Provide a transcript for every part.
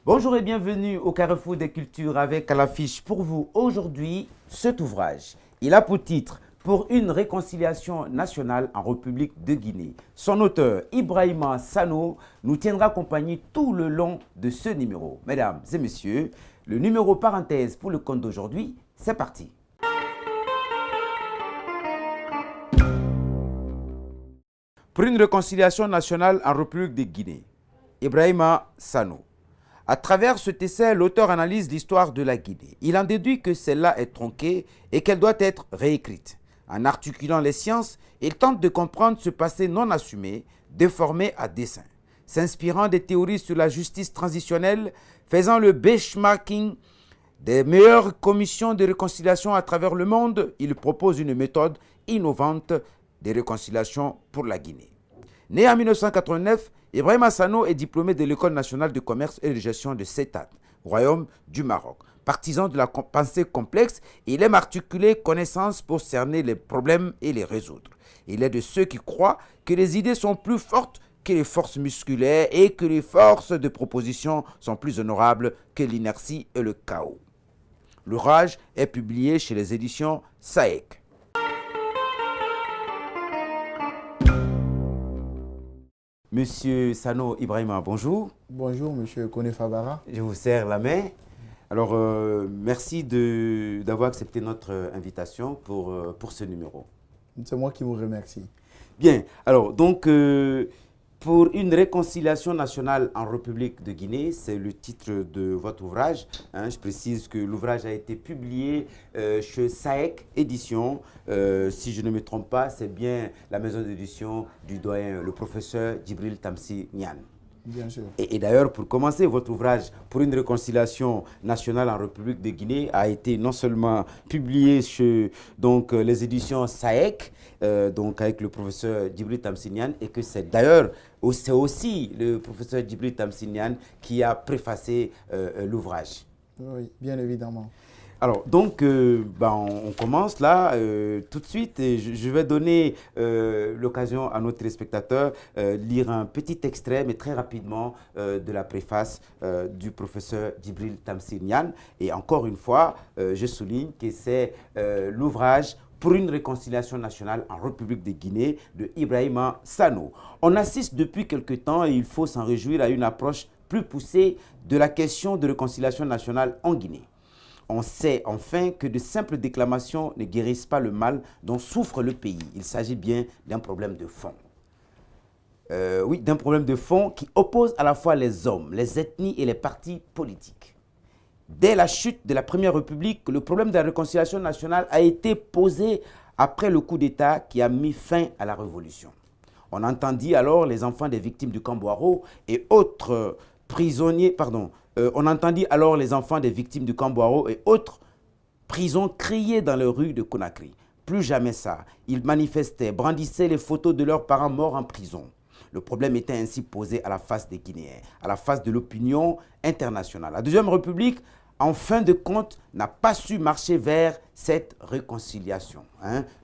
Bonjour et bienvenue au Carrefour des Cultures avec à l'affiche pour vous aujourd'hui cet ouvrage. Il a pour titre « Pour une réconciliation nationale en République de Guinée ». Son auteur, Ibrahima Sano, nous tiendra compagnie tout le long de ce numéro. Mesdames et messieurs, le numéro parenthèse pour le conte d'aujourd'hui, c'est parti. Pour une réconciliation nationale en République de Guinée, Ibrahima Sano. À travers cet essai, l'auteur analyse l'histoire de la Guinée. Il en déduit que celle-là est tronquée et qu'elle doit être réécrite. En articulant les sciences, il tente de comprendre ce passé non assumé, déformé à dessein. S'inspirant des théories sur la justice transitionnelle, faisant le benchmarking des meilleures commissions de réconciliation à travers le monde, il propose une méthode innovante de réconciliation pour la Guinée. Né en 1989, Ibrahima Sano est diplômé de l'École nationale de commerce et de gestion de Settat, Royaume du Maroc. Partisan de la pensée complexe, il aime articuler connaissances pour cerner les problèmes et les résoudre. Il est de ceux qui croient que les idées sont plus fortes que les forces musculaires et que les forces de proposition sont plus honorables que l'inertie et le chaos. L'ouvrage est publié chez les éditions SAEC. Monsieur Sano Ibrahima, bonjour. Bonjour, monsieur Kone Fabara. Je vous serre la main. Alors, merci d'avoir accepté notre invitation pour ce numéro. C'est moi qui vous remercie. Bien, alors, donc, pour une réconciliation nationale en République de Guinée, c'est le titre de votre ouvrage. Je précise que l'ouvrage a été publié chez SAEC Éditions. Si je ne me trompe pas, c'est bien la maison d'édition du doyen, le professeur Djibril Tamsir Niane. Bien sûr. Et d'ailleurs, pour commencer, votre ouvrage pour une réconciliation nationale en République de Guinée a été non seulement publié chez les éditions SAEC, donc avec le professeur Djibril Tamsir Niane, et que c'est d'ailleurs c'est aussi le professeur Djibril Tamsir Niane qui a préfacé l'ouvrage. Oui, bien évidemment. Alors, donc, on commence là tout de suite et je vais donner l'occasion à notre téléspectateur de lire un petit extrait, mais très rapidement, de la préface du professeur Djibril Tamsir Niane. Et encore une fois, je souligne que c'est l'ouvrage pour une réconciliation nationale en République de Guinée de Ibrahima Sano. On assiste depuis quelque temps, et il faut s'en réjouir, à une approche plus poussée de la question de réconciliation nationale en Guinée. On sait enfin que de simples déclamations ne guérissent pas le mal dont souffre le pays. Il s'agit bien d'un problème de fond. Oui, d'un problème de fond qui oppose à la fois les hommes, les ethnies et les partis politiques. Dès la chute de la Première République, le problème de la réconciliation nationale a été posé après le coup d'État qui a mis fin à la révolution. On entendit alors les enfants des victimes du camp Boiro et autres prisonniers, on entendit alors les enfants des victimes du camp Boiro et autres prisons crier dans les rues de Conakry. Plus jamais ça. Ils manifestaient, brandissaient les photos de leurs parents morts en prison. Le problème était ainsi posé à la face des Guinéens, à la face de l'opinion internationale. La Deuxième République, en fin de compte, n'a pas su marcher vers cette réconciliation.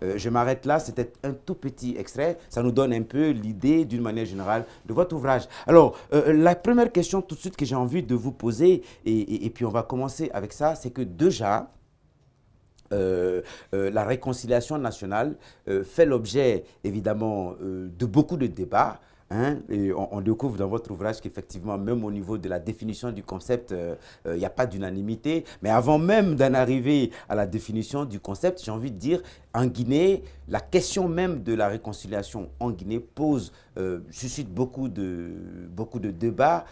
Je m'arrête là, c'était un tout petit extrait. Ça nous donne un peu l'idée, d'une manière générale, de votre ouvrage. Alors, la première question tout de suite que j'ai envie de vous poser, et puis on va commencer avec ça, c'est que déjà, la réconciliation nationale fait l'objet, évidemment, de beaucoup de débats. Et on découvre dans votre ouvrage qu'effectivement, même au niveau de la définition du concept, il n'y a pas d'unanimité. Mais avant même d'en arriver à la définition du concept, j'ai envie de dire, en Guinée, la question même de la réconciliation en Guinée suscite beaucoup de débats.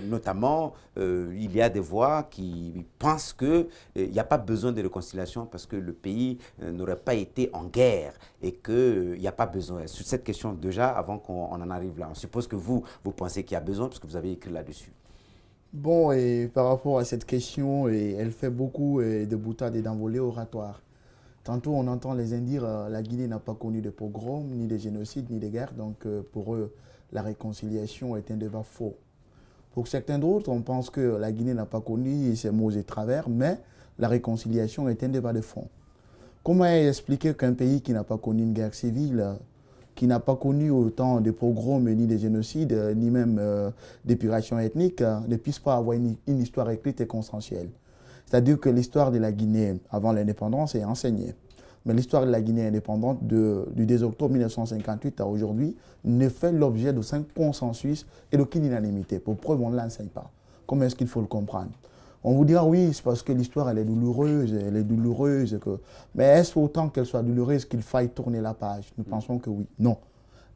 Notamment, il y a des voix qui pensent qu'il n'y a pas besoin de réconciliation parce que le pays n'aurait pas été en guerre et qu'il n'y a pas besoin. Sur cette question déjà, avant qu'on en arrive là, on suppose que vous pensez qu'il y a besoin parce que vous avez écrit là-dessus. Bon, et par rapport à cette question, elle fait beaucoup de boutades et d'envolées oratoires. Tantôt, on entend les uns dire la Guinée n'a pas connu de pogroms, ni de génocides, ni de guerres. Donc, pour eux, la réconciliation est un débat faux. Pour certains d'autres, on pense que la Guinée n'a pas connu ces maux et travers, mais la réconciliation est un débat de fond. Comment expliquer qu'un pays qui n'a pas connu une guerre civile qui n'a pas connu autant de pogroms, ni de génocides, ni même d'épuration ethnique, ne puisse pas avoir une histoire écrite et consensuelle. C'est-à-dire que l'histoire de la Guinée avant l'indépendance est enseignée. Mais l'histoire de la Guinée indépendante du 2 octobre 1958 à aujourd'hui ne fait l'objet d'aucun consensus et d'aucune unanimité. Pour preuve, on ne l'enseigne pas. Comment est-ce qu'il faut le comprendre? On vous dira oui, c'est parce que l'histoire elle est douloureuse. Mais est-ce autant qu'elle soit douloureuse qu'il faille tourner la page? Nous pensons que oui. Non.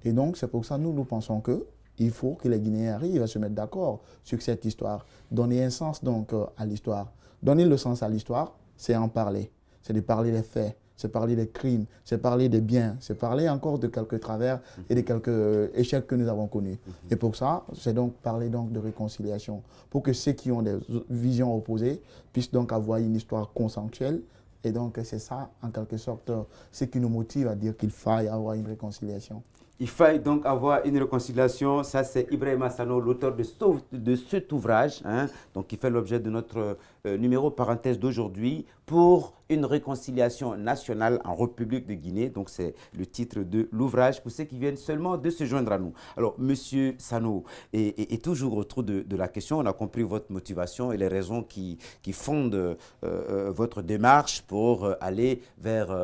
Et donc c'est pour ça que nous pensons qu'il faut que les Guinéens arrivent à se mettre d'accord sur cette histoire. Donner un sens donc à l'histoire. Donner le sens à l'histoire, c'est en parler. C'est de parler des faits, c'est parler des crimes, c'est parler des biens, c'est parler encore de quelques travers et de quelques échecs que nous avons connus. Et pour ça, c'est donc parler donc de réconciliation. Pour que ceux qui ont des visions opposées puissent donc avoir une histoire consensuelle. Et donc c'est ça, en quelque sorte, ce qui nous motive à dire qu'il faille avoir une réconciliation. Il faille donc avoir une réconciliation. Ça, c'est Ibrahima Sano, l'auteur de cet ouvrage, hein, donc qui fait l'objet de notre numéro parenthèse d'aujourd'hui, pour une réconciliation nationale en République de Guinée. Donc, c'est le titre de l'ouvrage pour ceux qui viennent seulement de se joindre à nous. Alors, Monsieur Sano, et toujours autour de la question, on a compris votre motivation et les raisons qui fondent votre démarche pour aller vers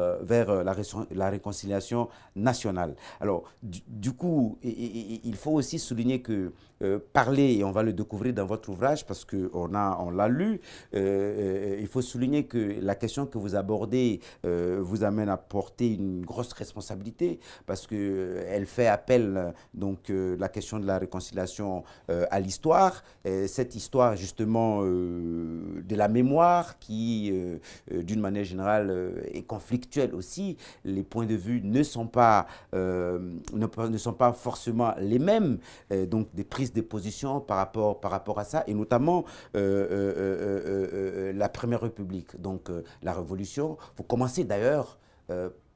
la réconciliation nationale. Alors, du coup, il faut aussi souligner que parler, et on va le découvrir dans votre ouvrage parce qu'on l'a lu, il faut souligner que la question que vous abordez vous amène à porter une grosse responsabilité parce qu'elle fait appel, donc, la question de la réconciliation à l'histoire. Cette histoire, justement, de la mémoire qui, d'une manière générale, est conflictuelle aussi. Les points de vue ne sont pas forcément les mêmes, donc des prises de position par rapport à ça, et notamment la Première République, donc la Révolution. Vous commencez d'ailleurs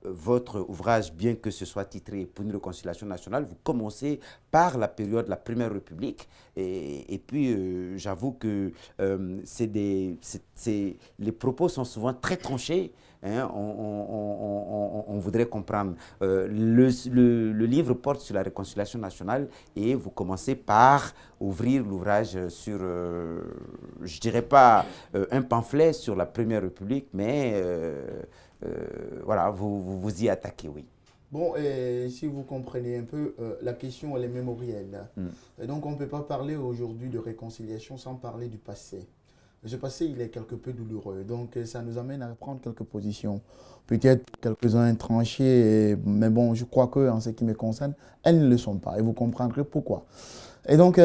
votre ouvrage, bien que ce soit titré pour une réconciliation nationale, vous commencez par la période de la Première République. Et puis, j'avoue que les propos sont souvent très tranchés. Hein, on voudrait comprendre. Le livre porte sur la réconciliation nationale et vous commencez par ouvrir l'ouvrage sur, je dirais pas un pamphlet sur la Première République, mais voilà, vous y attaquez, oui. Bon, et si vous comprenez un peu, la question elle est mémorielle. Et donc on ne peut pas parler aujourd'hui de réconciliation sans parler du passé. Ce passé, il est quelque peu douloureux, donc ça nous amène à prendre quelques positions. Peut-être quelques-uns tranchés, mais bon, je crois qu'en ce qui me concerne, elles ne le sont pas, et vous comprendrez pourquoi. Et donc,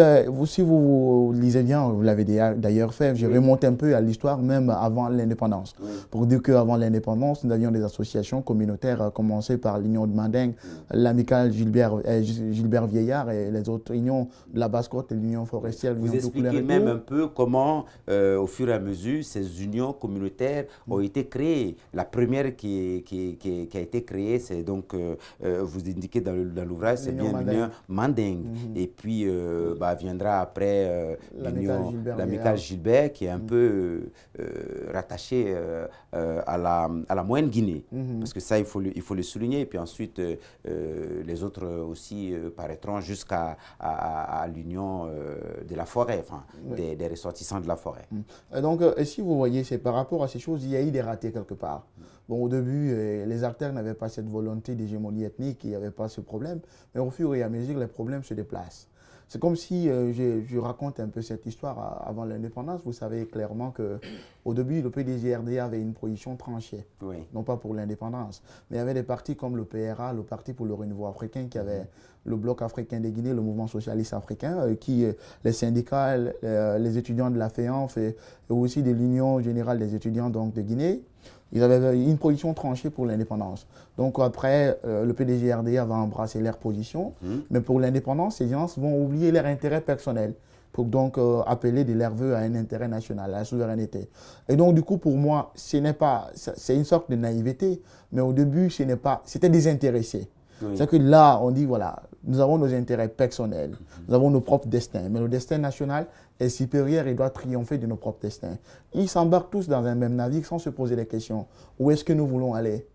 si vous lisez bien, vous l'avez d'ailleurs fait, j'ai remonté un peu à l'histoire même avant l'indépendance. Pour dire qu'avant l'indépendance, nous avions des associations communautaires, à commencer par l'Union de Manding, l'Amicale Gilbert Vieillard et les autres unions de la Basse-Côte et l'Union forestière. Vous expliquez même un peu comment, au fur et à mesure, ces unions communautaires ont été créées. La première qui a été créée, c'est donc, vous indiquez dans l'ouvrage, c'est bien l'Union Manding. Et puis, viendra après l'Amicale Gilbert, qui est un peu rattachée à la moyenne Guinée. Parce que ça, il faut le souligner. Et puis ensuite, les autres aussi paraîtront jusqu'à l'Union de la forêt, enfin, des ressortissants de la forêt. Donc, si vous voyez, c'est par rapport à ces choses, il y a eu des ratés quelque part. Bon, au début, les acteurs n'avaient pas cette volonté d'hégémonie ethnique, il n'y avait pas ce problème. Mais au fur et à mesure, les problèmes se déplacent. C'est comme si je raconte un peu cette histoire avant l'indépendance. Vous savez clairement qu'au début, le PDGRDA avait une position tranchée, non pas pour l'indépendance. Mais il y avait des partis comme le PRA, le Parti pour le renouveau africain, qui avait le Bloc africain de Guinée, le mouvement socialiste africain, les syndicats, les étudiants de la FEANF et aussi de l'Union générale des étudiants donc, de Guinée. Ils avaient une position tranchée pour l'indépendance. Donc après, le PDGRDA va embrasser leur position. Mais pour l'indépendance, ces gens vont oublier leur intérêt personnel pour donc appeler de leurs vœux à un intérêt national, à la souveraineté. Et donc du coup, pour moi, c'est une sorte de naïveté. Mais au début, c'était désintéressé. C'est que là, on dit, voilà, nous avons nos intérêts personnels, nous avons nos propres destins, mais le destin national est supérieur et doit triompher de nos propres destins. Ils s'embarquent tous dans un même navire sans se poser des questions. Où est-ce que nous voulons aller?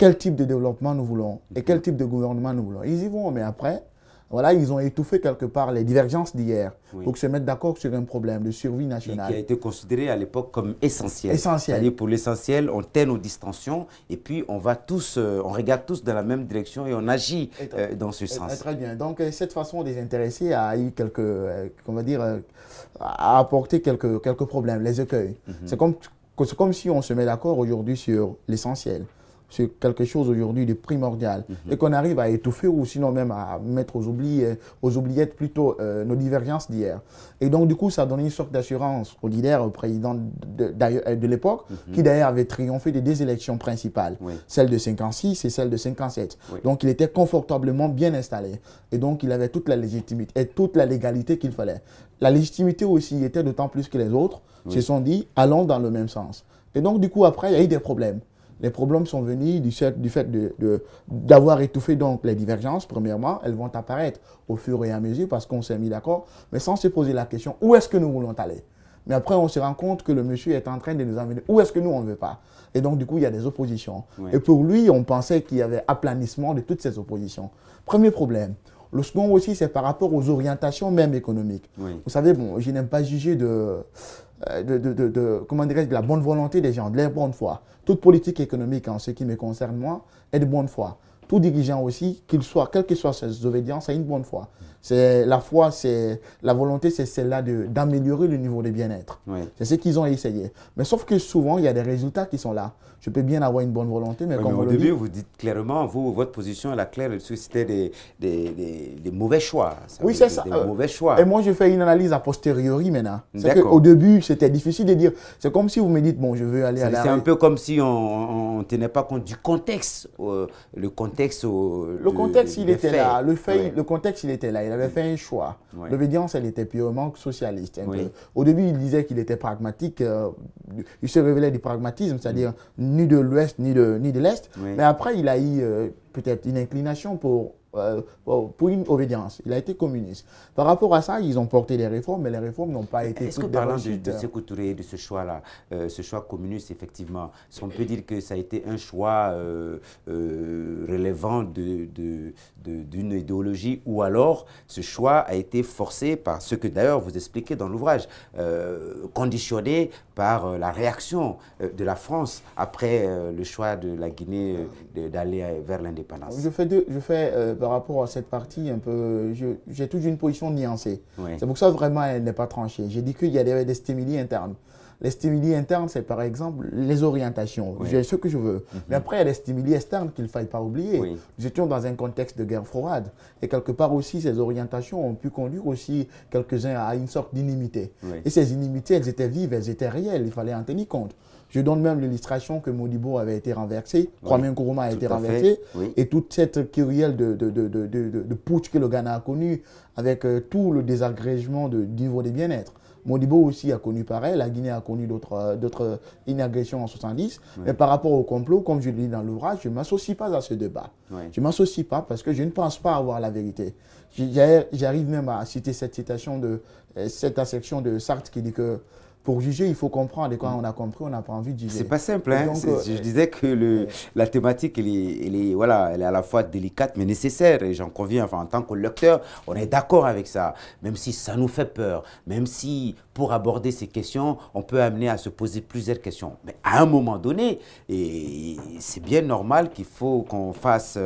quel type de développement nous voulons et quel type de gouvernement nous voulons. Ils y vont, mais après, voilà, ils ont étouffé quelque part les divergences d'hier pour se mettre d'accord sur un problème de survie nationale. Qui a été considéré à l'époque comme essentiel. Essentiel. C'est-à-dire pour l'essentiel, on tait nos distensions et puis on va tous, on regarde tous dans la même direction et on agit dans ce sens. Très bien. Donc cette façon désintéressée a eu quelques, a apporté quelques problèmes, les écueils. C'est comme si on se met d'accord aujourd'hui sur l'essentiel, sur quelque chose aujourd'hui de primordial, et qu'on arrive à étouffer ou sinon même à mettre aux oubliettes plutôt nos divergences d'hier. Et donc du coup, ça a donné une sorte d'assurance au leader, au président de l'époque, qui d'ailleurs avait triomphé des deux élections principales, celle de 56 et celle de 57. Donc il était confortablement bien installé. Et donc il avait toute la légitimité et toute la légalité qu'il fallait. La légitimité aussi était d'autant plus que les autres se sont dit, allons dans le même sens. Et donc du coup, après, il y a eu des problèmes. Les problèmes sont venus du fait d'avoir étouffé donc les divergences. Premièrement, elles vont apparaître au fur et à mesure parce qu'on s'est mis d'accord, mais sans se poser la question où est-ce que nous voulons aller. Mais après, on se rend compte que le monsieur est en train de nous amener où est-ce que nous, on ne veut pas. Et donc, du coup, il y a des oppositions. Et pour lui, on pensait qu'il y avait aplanissement de toutes ces oppositions. Premier problème. Le second aussi, c'est par rapport aux orientations même économiques. Vous savez, bon, je n'aime pas juger comment dirais-je, de la bonne volonté des gens, de leur bonne foi. Toute politique économique, en ce qui me concerne moi, est de bonne foi. Tout dirigeant aussi, qu'il soit, quelles que soient ses obédiences, a une bonne foi. C'est la foi, c'est la volonté, c'est celle-là d'améliorer le niveau de bien-être. C'est ce qu'ils ont essayé. Mais sauf que souvent, il y a des résultats qui sont là. Je peux bien avoir une bonne volonté, mais comme au début, vous dites clairement, votre position, elle est claire, c'était des mauvais choix. Oui, c'est ça. Des mauvais choix. Et moi, je fais une analyse a posteriori maintenant. C'est qu'au début, c'était difficile de dire. C'est comme si vous me dites, bon, je veux aller à la... C'est un peu comme si on ne tenait pas compte du contexte. Le contexte, il était là. Le contexte, il était là. Il avait fait un choix. L'obédience, elle était purement socialiste. Au début, il disait qu'il était pragmatique. Il se révélait du pragmatisme, c'est-à-dire ni de l'Ouest ni de l'Est. Mais après, il a eu peut-être une inclination pour une obédience. Il a été communiste. Par rapport à ça, ils ont porté des réformes, mais les réformes n'ont pas été... Est-ce que parlant de Sékou Touré, de ce choix-là, ce choix communiste, effectivement, on peut dire que ça a été un choix relevant d'une idéologie, ou alors ce choix a été forcé par ce que d'ailleurs vous expliquez dans l'ouvrage, conditionné par la réaction de la France après le choix de la Guinée d'aller vers l'indépendance? Je fais par rapport à cette partie un peu, j'ai toujours une position nuancée. C'est pour ça vraiment elle n'est pas tranchée. J'ai dit qu'il y avait des stimuli internes. Les stimuli internes, c'est par exemple les orientations. J'ai ce que je veux. Mais après, il y a des stimuli externes qu'il ne faille pas oublier. Nous étions dans un contexte de guerre froide. Et quelque part aussi, ces orientations ont pu conduire aussi quelques-uns à une sorte d'inimité. Et ces inimitiés, elles étaient vives, elles étaient réelles. Il fallait en tenir compte. Je donne même l'illustration que Modibo avait été renversé, Kwame Nkrumah a été renversé, et toute cette kyrielle de putsch que le Ghana a connu, avec tout le désagrégement du niveau des bien-être. Modibo aussi a connu pareil, la Guinée a connu une agression en 70, mais par rapport au complot, comme je le dis dans l'ouvrage, je ne m'associe pas à ce débat. Je ne m'associe pas parce que je ne pense pas avoir la vérité. J'arrive même à citer cette citation de cette section de Sartre qui dit que pour juger, il faut comprendre, et quand on a compris, on n'a pas envie de juger. C'est pas simple, hein? Je disais que la thématique, elle est à la fois délicate, mais nécessaire, et j'en conviens, en tant que lecteur, on est d'accord avec ça, même si ça nous fait peur, même si, pour aborder ces questions, on peut amener à se poser plusieurs questions. Mais à un moment donné, c'est bien normal qu'il faut qu'on fasse,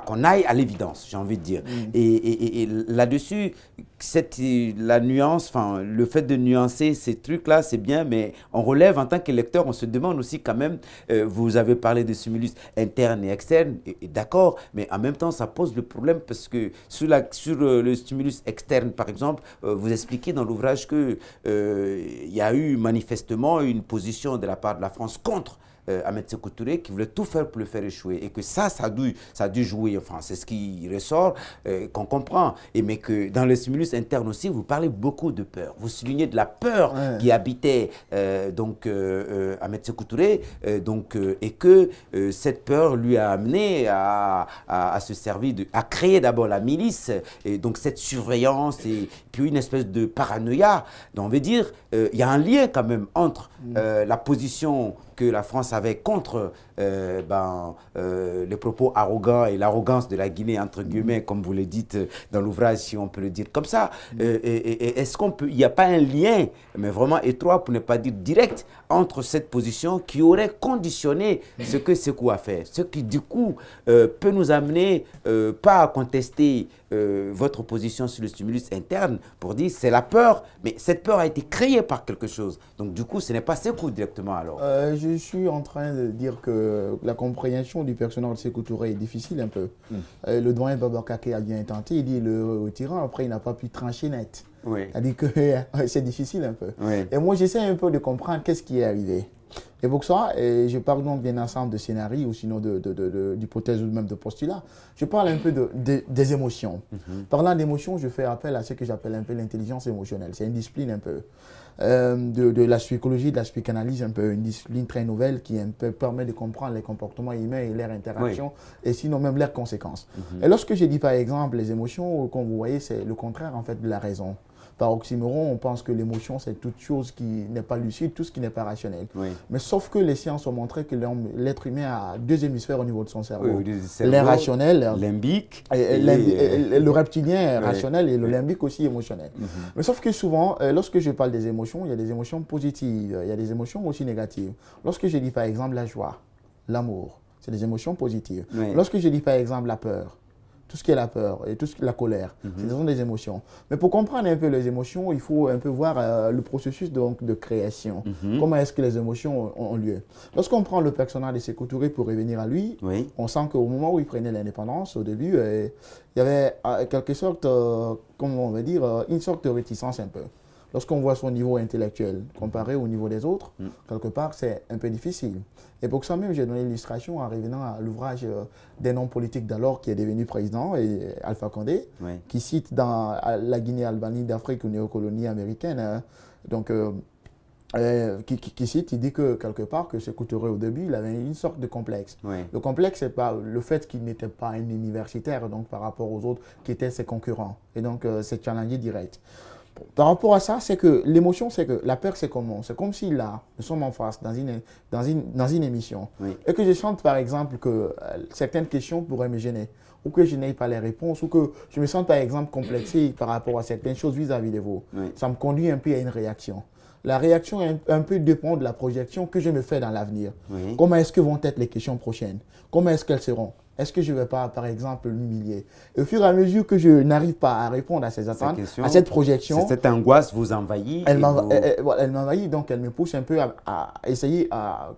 qu'on aille à l'évidence, j'ai envie de dire. Et là-dessus, la nuance, le fait de nuancer ces trucs-là, c'est bien, mais on relève en tant que lecteur, on se demande aussi quand même, vous avez parlé de stimulus interne et externe, d'accord, mais en même temps, ça pose le problème parce que sur le stimulus externe, par exemple, vous expliquez dans l'ouvrage qu'il y a eu manifestement une position de la part de la France contre Ahmed Sékou Touré, qui voulait tout faire pour le faire échouer. Et que ça a dû jouer. Enfin, c'est ce qui ressort, qu'on comprend. Mais que dans le stimulus interne aussi, vous parlez beaucoup de peur. Vous soulignez de la peur qui habitait Ahmed Sékou Touré, et que cette peur lui a amené à se servir, à créer d'abord la milice, et donc cette surveillance, et puis une espèce de paranoïa. Donc on veut dire, il y a un lien quand même entre la position que la France avait contre les propos arrogants et l'arrogance de la Guinée, entre guillemets, comme vous le dites dans l'ouvrage, si on peut le dire comme ça. Est-ce il n'y a pas un lien, mais vraiment étroit, pour ne pas dire direct, entre cette position qui aurait conditionné ce que Sékou a fait, ce qui du coup peut nous amener pas à contester votre position sur le stimulus interne pour dire c'est la peur, mais cette peur a été créée par quelque chose. Donc du coup, ce n'est pas Sékou directement alors. Je suis en train de dire que la compréhension du personnage de Sékou Touré est difficile un peu. Le doyen Babacar a bien tenté, il dit le retirant, après il n'a pas pu trancher net. C'est-à-dire que c'est difficile un peu. Et moi j'essaie un peu de comprendre qu'est-ce qui est arrivé. Et pour ça, je parle donc d'un ensemble de scénarios ou sinon d'hypothèses ou même de postulats. Je parle un peu des émotions. Parlant d'émotions, je fais appel à ce que j'appelle un peu l'intelligence émotionnelle. C'est une discipline un peu de la psychologie, de la psychanalyse, un peu une discipline très nouvelle qui un peu permet de comprendre les comportements humains et leurs interactions et sinon même leurs conséquences. Et lorsque je dis par exemple les émotions, comme vous voyez, c'est le contraire en fait de la raison. Par oxymoron, on pense que l'émotion, c'est toute chose qui n'est pas lucide, tout ce qui n'est pas rationnel. Mais sauf que les sciences ont montré que l'être humain a deux hémisphères au niveau de son cerveau. L'irrationnel, limbique, le reptilien rationnel et le limbique aussi émotionnel. Mais sauf que souvent, lorsque je parle des émotions, il y a des émotions positives, il y a des émotions aussi négatives. Lorsque je dis par exemple la joie, l'amour, c'est des émotions positives. Lorsque je dis par exemple la peur, tout ce qui est la peur et tout ce qui est la colère, ce sont des émotions. Mais pour comprendre un peu les émotions, il faut un peu voir le processus donc, de création. Comment est-ce que les émotions ont lieu. Lorsqu'on prend le personnage de Sékou Touré pour revenir à lui, on sent qu'au moment où il prenait l'indépendance, au début, il y avait quelque sorte, comment on va dire, une sorte de réticence un peu. Lorsqu'on voit son niveau intellectuel comparé au niveau des autres, quelque part, c'est un peu difficile. Et pour ça même, j'ai donné l'illustration en revenant à l'ouvrage d'un homme politique d'alors qui est devenu président, Alpha Condé, qui cite dans la Guinée-Albanie d'Afrique, une néocolonie américaine, qui cite, il dit que quelque part, que Sékou Touré au début, il avait une sorte de complexe. Le complexe, c'est pas le fait qu'il n'était pas un universitaire, donc par rapport aux autres qui étaient ses concurrents. Et donc, c'est challengé direct. Par rapport à ça, c'est que l'émotion, c'est que la peur, c'est comment? C'est comme si là, nous sommes en face dans une émission et que je sente par exemple que certaines questions pourraient me gêner ou que je n'ai pas les réponses ou que je me sens par exemple complexé par rapport à certaines choses vis-à-vis de vous. Ça me conduit un peu à une réaction. La réaction un peu dépend de la projection que je me fais dans l'avenir. Comment est-ce que vont être les questions prochaines? Comment est-ce qu'elles seront? Est-ce que je ne vais pas, par exemple, m'humilier? Au fur et à mesure que je n'arrive pas à répondre à ces attentes, à cette projection... Cette angoisse vous envahit. Elle m'envahit, donc elle me pousse un peu à essayer à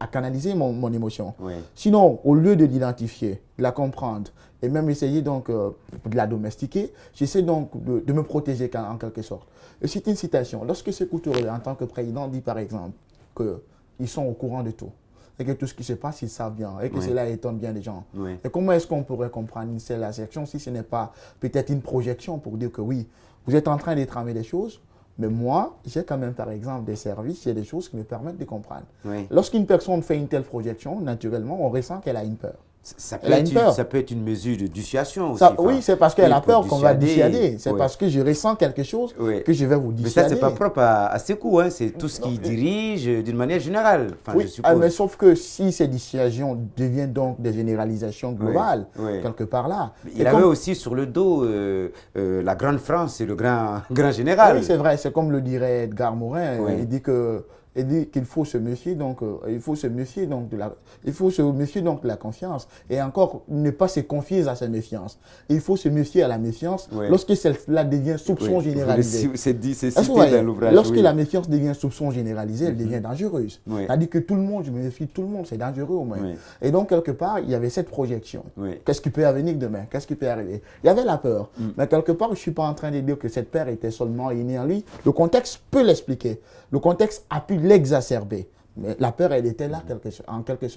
canaliser mon émotion. Sinon, au lieu de l'identifier, de la comprendre, et même essayer donc de la domestiquer, j'essaie donc de me protéger en quelque sorte. Et c'est une citation. Lorsque Sékou Touré, en tant que président, dit par exemple qu'ils sont au courant de tout, et que tout ce qui se passe, ils savent bien, et que cela étonne bien les gens. Et comment est-ce qu'on pourrait comprendre une telle assertion si ce n'est pas peut-être une projection pour dire que oui, vous êtes en train de tramer des choses, mais moi, j'ai quand même par exemple des services, il y a des choses qui me permettent de comprendre. Lorsqu'une personne fait une telle projection, naturellement, on ressent qu'elle a une peur. Ça peut être une mesure de dissuasion aussi. Oui, c'est parce qu'elle a peur qu'on va dissuader. C'est parce que je ressens quelque chose que je vais vous dissuader. Mais ça, ce n'est pas propre à Sékou, c'est tout ce qui dirige d'une manière générale. Enfin, je suppose. Mais sauf que si ces dissuasions deviennent donc des généralisations globales, quelque part là. Il avait aussi sur le dos la grande France et le grand général. Oui, c'est vrai, c'est comme le dirait Edgar Morin. Il dit que qu'il faut se méfier donc il faut se méfier donc de la confiance et encore ne pas se confier à sa méfiance. Il faut se méfier à la méfiance lorsque cela devient soupçon généralisé. C'est cité dans l'ouvrage. Lorsque la méfiance devient soupçon généralisé, elle devient dangereuse. C'est-à-dire que tout le monde, je me méfie de tout le monde, c'est dangereux au moins. Et donc quelque part, il y avait cette projection. Qu'est-ce qui peut advenir demain? Qu'est-ce qui peut arriver? Il y avait la peur. Mais quelque part, je ne suis pas en train de dire que cette peur était seulement innée en lui. Le contexte peut l'expliquer. Le contexte a pu l'exacerber. Mais la peur, elle était là en quelque sorte.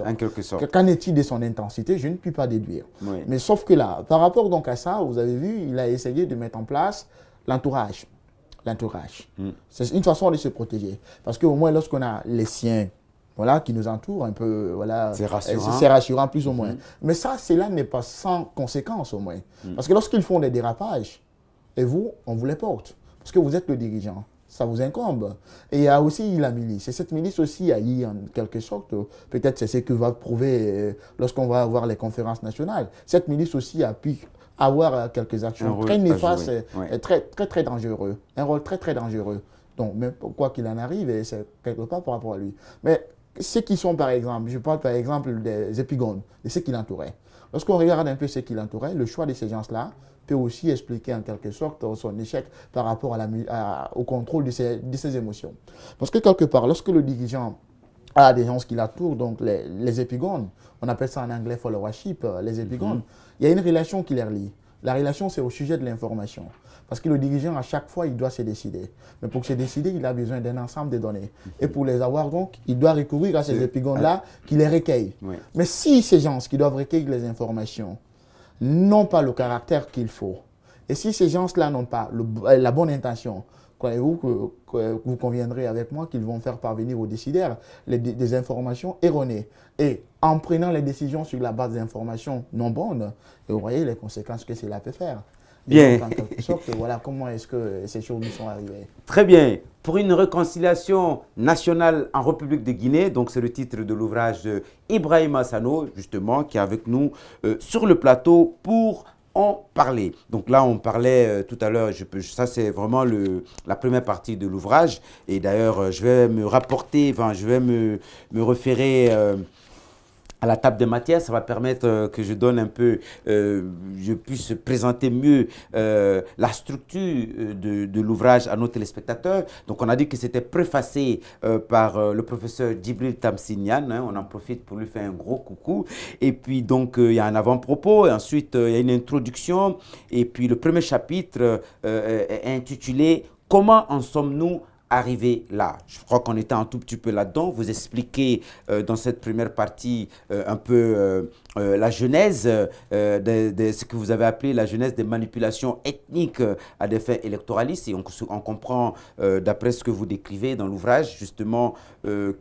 En quelque sorte. Qu'en est-il de son intensité? Je ne puis pas déduire. Oui. Mais sauf que là, par rapport donc à ça, vous avez vu, il a essayé de mettre en place l'entourage. L'entourage. C'est une façon de se protéger. Parce qu'au moins, lorsqu'on a les siens, voilà, qui nous entourent un peu, voilà, c'est rassurant. C'est rassurant plus ou moins. Mais ça, cela n'est pas sans conséquence au moins. Parce que lorsqu'ils font des dérapages, et vous, on vous les porte. Parce que vous êtes le dirigeant. Ça vous incombe. Et il y a aussi la milice. Et cette milice aussi a eu en quelque sorte, peut-être c'est ce que va prouver lorsqu'on va avoir les conférences nationales. Cette milice aussi a pu avoir quelques actions très néfastes et très dangereux. Un rôle très dangereux. Donc, même quoi qu'il en arrive, c'est quelque part par rapport à lui. Mais ceux qui sont, par exemple, je parle par exemple des épigones, de ceux qui l'entouraient. Lorsqu'on regarde un peu ceux qui l'entouraient, le choix de ces gens-là peut aussi expliquer en quelque sorte son échec par rapport au contrôle de ses émotions. Parce que quelque part, lorsque le dirigeant a des gens qui l'entourent, donc les épigones, on appelle ça en anglais followership, les épigones, il y a une relation qui les relie. La relation, c'est au sujet de l'information. Parce que le dirigeant, à chaque fois, il doit se décider. Mais pour se décider, il a besoin d'un ensemble de données. Et pour les avoir, donc, il doit recourir à ces épigones-là qui les recueillent. Oui. Mais si ces gens qui doivent recueillir les informations n'ont pas le caractère qu'il faut, et si ces gens-là n'ont pas la bonne intention, croyez-vous que vous conviendrez avec moi qu'ils vont faire parvenir aux décideurs des informations erronées. Et en prenant les décisions sur la base d'informations non bonnes, et vous voyez les conséquences que cela peut faire. Bien. Donc, en quelque sorte, voilà comment est-ce que ces choses nous sont arrivées. Très bien. Pour une réconciliation nationale en République de Guinée, donc c'est le titre de l'ouvrage de Ibrahima Sano, justement, qui est avec nous sur le plateau pour en parler. Donc là, on parlait tout à l'heure, ça c'est vraiment la première partie de l'ouvrage. Et d'ailleurs, je vais me rapporter, enfin, je vais me référer à la table des matières. Ça va permettre que je donne un peu, je puisse présenter mieux la structure de l'ouvrage à nos téléspectateurs. Donc on a dit que c'était préfacé par le professeur Djibril Tamsinian, hein, on en profite pour lui faire un gros coucou. Et puis donc il y a un avant-propos, et ensuite il y a une introduction, et puis le premier chapitre est intitulé « Comment en sommes-nous arrivé là ?» Je crois qu'on était un tout petit peu là-dedans. Vous expliquez dans cette première partie un peu la genèse de ce que vous avez appelé la genèse des manipulations ethniques à des fins électoralistes. Et on comprend, d'après ce que vous décrivez dans l'ouvrage, justement,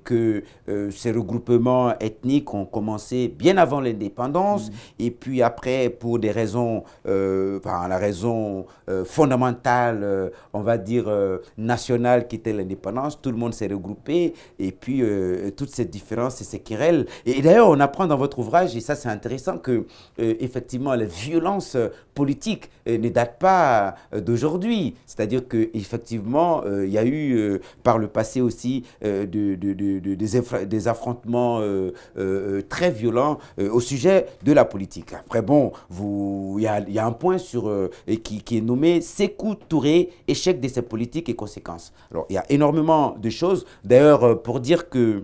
que ces regroupements ethniques ont commencé bien avant l'indépendance. Et puis après, pour des raisons, la raison fondamentale, on va dire nationale, qui était l'indépendance, tout le monde s'est regroupé. Et puis, toutes ces différences et ces querelles. Et d'ailleurs, on apprend dans votre ouvrage, et ça c'est intéressant, que effectivement les violences politiques ne datent pas d'aujourd'hui. C'est-à-dire qu'effectivement, il y a eu par le passé aussi des affrontements très violents au sujet de la politique. Après, bon, il y a un point qui est nommé Sékou Touré, échec de ses politiques et conséquences. Alors, il y a énormément de choses. D'ailleurs, pour dire que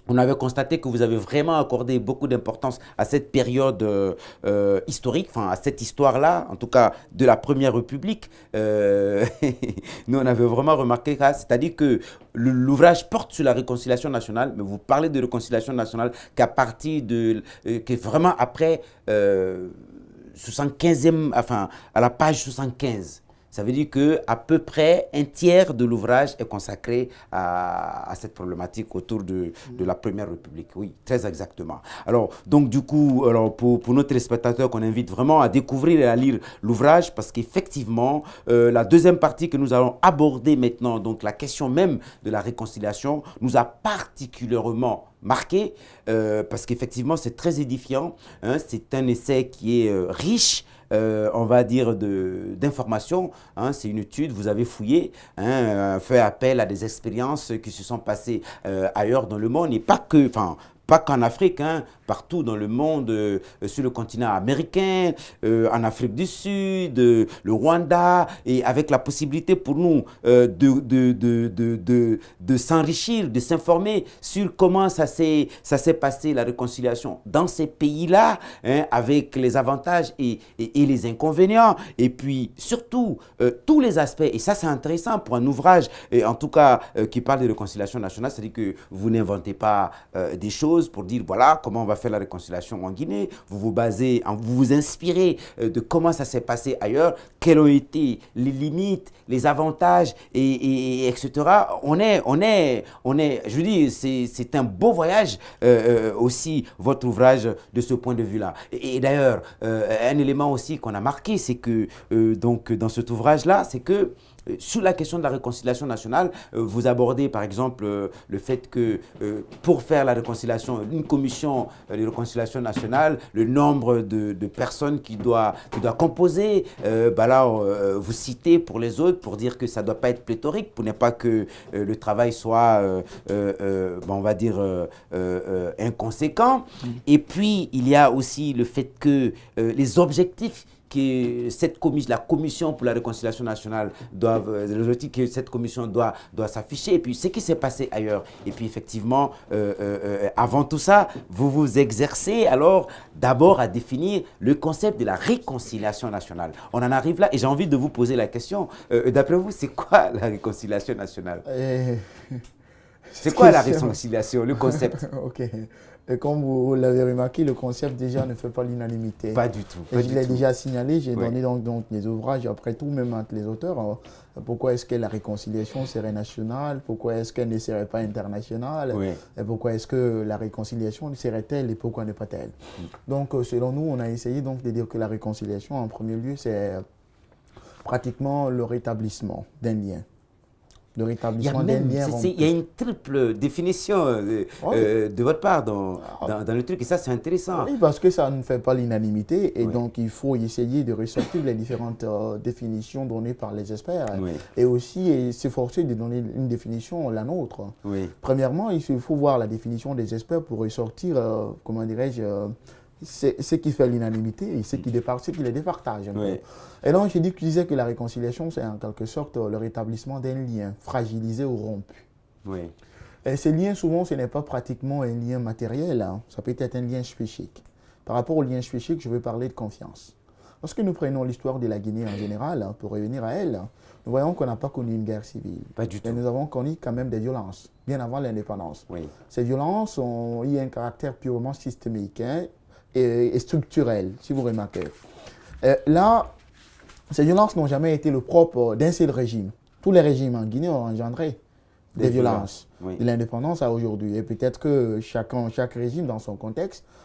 on avait constaté que vous avez vraiment accordé beaucoup d'importance à cette période historique, enfin à cette histoire-là, en tout cas de la Première République. Nous, on avait vraiment remarqué ça, c'est-à-dire que l'ouvrage porte sur la réconciliation nationale, mais vous parlez de réconciliation nationale qu'à partir que vraiment après 75e, enfin à la page 75. Ça veut dire qu'à peu près un tiers de l'ouvrage est consacré à cette problématique autour de la Première République. Oui, très exactement. Alors, donc du coup, pour nos téléspectateurs, qu'on invite vraiment à découvrir et à lire l'ouvrage, parce qu'effectivement, la deuxième partie que nous allons aborder maintenant, donc la question même de la réconciliation, nous a particulièrement marqué, parce qu'effectivement, c'est très édifiant. Hein, c'est un essai qui est riche, on va dire, d'informations. Hein, c'est une étude, vous avez fouillé, hein, fait appel à des expériences qui se sont passées ailleurs dans le monde, et pas pas qu'en Afrique, hein, partout dans le monde, sur le continent américain, en Afrique du Sud, le Rwanda, et avec la possibilité pour nous de s'enrichir, de s'informer sur comment ça s'est passé, la réconciliation dans ces pays-là, hein, avec les avantages et les inconvénients, et puis surtout tous les aspects. Et ça, c'est intéressant pour un ouvrage, en tout cas, qui parle de réconciliation nationale, c'est-à-dire que vous n'inventez pas des choses pour dire voilà comment on va faire la réconciliation en Guinée. Vous vous basez, vous vous inspirez de comment ça s'est passé ailleurs, quelles ont été les limites, les avantages, et etc. Je dis, c'est un beau voyage aussi, votre ouvrage de ce point de vue-là. Et d'ailleurs, un élément aussi qu'on a marqué, c'est que donc dans cet ouvrage-là, c'est que sur la question de la réconciliation nationale, vous abordez par exemple le fait que pour faire la réconciliation, une commission de réconciliation nationale, le nombre de personnes qui doit composer, vous citez pour les autres pour dire que ça ne doit pas être pléthorique, pour ne pas que le travail soit, on va dire, inconséquent. Et puis, il y a aussi le fait que les objectifs que la commission pour la réconciliation nationale que cette commission doit s'afficher, et puis ce qui s'est passé ailleurs. Et puis effectivement, avant tout ça, vous vous exercez alors d'abord à définir le concept de la réconciliation nationale. On en arrive là et j'ai envie de vous poser la question. D'après vous, c'est quoi la réconciliation nationale? C'est quoi la réconciliation, le concept? Ok. Et comme vous l'avez remarqué, le concept déjà ne fait pas l'unanimité. Pas du tout. Je l'ai déjà signalé, j'ai donné donc des ouvrages, après tout, même entre les auteurs. Alors, pourquoi est-ce que la réconciliation serait nationale? Pourquoi est-ce qu'elle ne serait pas internationale? Et pourquoi est-ce que la réconciliation serait telle et pourquoi ne pas telle? Donc, selon nous, on a essayé donc de dire que la réconciliation, en premier lieu, c'est pratiquement le rétablissement d'un lien. Le rétablissement d'un lien. Il y a une triple définition de votre part dans le truc, et ça c'est intéressant. Oui, parce que ça ne fait pas l'unanimité, et donc il faut essayer de ressortir les différentes définitions données par les experts, et aussi s'efforcer de donner une définition, la nôtre. Premièrement, il faut voir la définition des experts pour ressortir, comment dirais-je, ce qui fait l'unanimité et ce qui les départage. Et donc, je disais que la réconciliation, c'est en quelque sorte le rétablissement d'un lien fragilisé ou rompu. Et ces liens, souvent, ce n'est pas pratiquement un lien matériel, hein. Ça peut être un lien spécifique. Par rapport au lien spécifique, je veux parler de confiance. Lorsque nous prenons l'histoire de la Guinée en général, hein, pour revenir à elle, nous voyons qu'on n'a pas connu une guerre civile. Pas du tout. Mais nous avons connu quand même des violences, bien avant l'indépendance. Ces violences ont eu un caractère purement systémique, hein, et structurel, si vous remarquez. Là, ces violences n'ont jamais été le propre d'un seul régime. Tous les régimes en Guinée ont engendré des violences, de l'indépendance à aujourd'hui. Et peut-être que chaque régime, dans son contexte,